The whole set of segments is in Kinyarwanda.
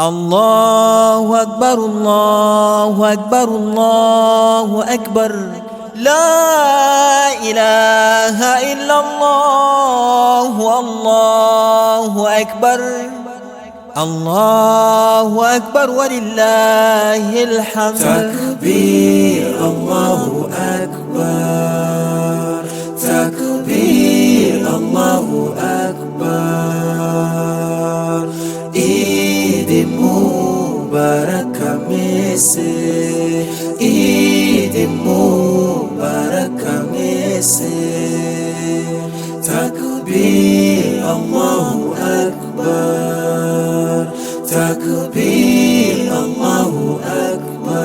الله أكبر الله أكبر الله أكبر لا إله إلا الله الله أكبر الله أكبر ولله الحمد. تكبير الله أكبر تكبير الله أكبر عيد مبارك مسي عيد مبارك مسي تكبير الله أكبر تكبير الله أكبر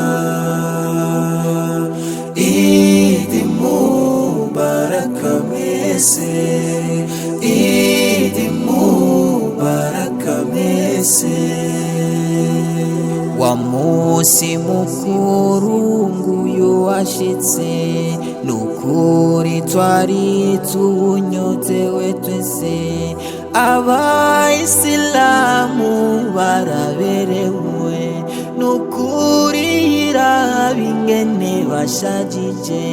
عيد مبارك مسي عيد مبارك مسي. Wa musi mukuru nguyu washitse nukuri twari tunyotewe twese abayisilamu baraberewe nukuri irabingene bashajije.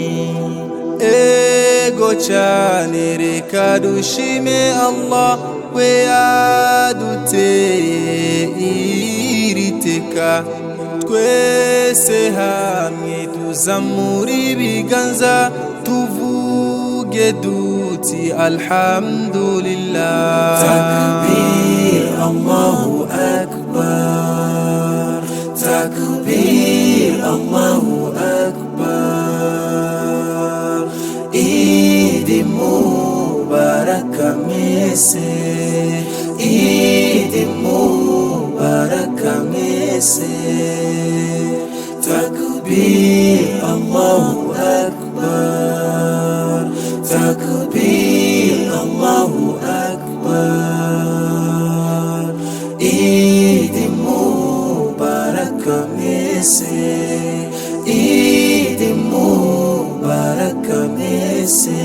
Ego cyane reka dushime Allah we yaduteye iri teka twese hamwe tuzamura ibiganza tuvuge duti alhamdulillah. Takbir Allahu akbar takbir Allahu akbar Eid Mubarak Mese Eid Mubarak Mese. Takbir Allahu akbar takbir Allahu akbar Eid Mubarak Mese Eid Mubarak Mese.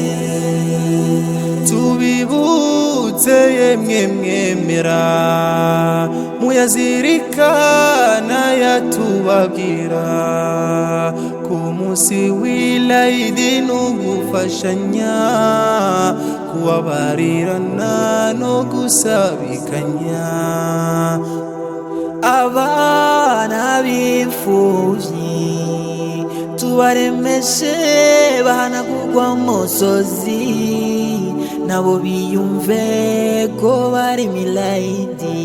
Tubibutse yemwe mwemera muyazirikana yatubabwira ku munsi w'Eid no gufashanya kubabarirana no gusabikanya abana b'imfuvyi tubaremeshe bahanagurwa musozi nabo biyumve ko bari milayidi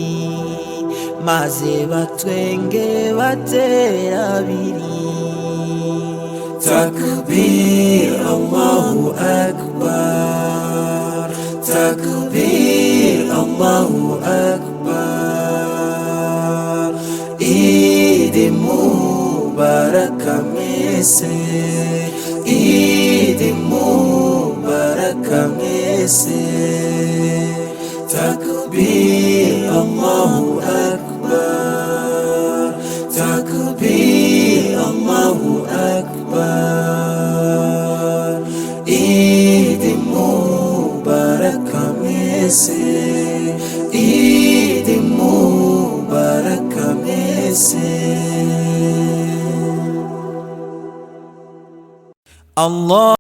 maze batwenge batera abiri. Takbir Allahu akbar takbir Allahu akbar Eid Mubarak Mese Eid Mubarak Mese. Takbir Allahu akbar takbir Allahu akbar Eid Mubarak Mese Eid Mubarak Mese. Allah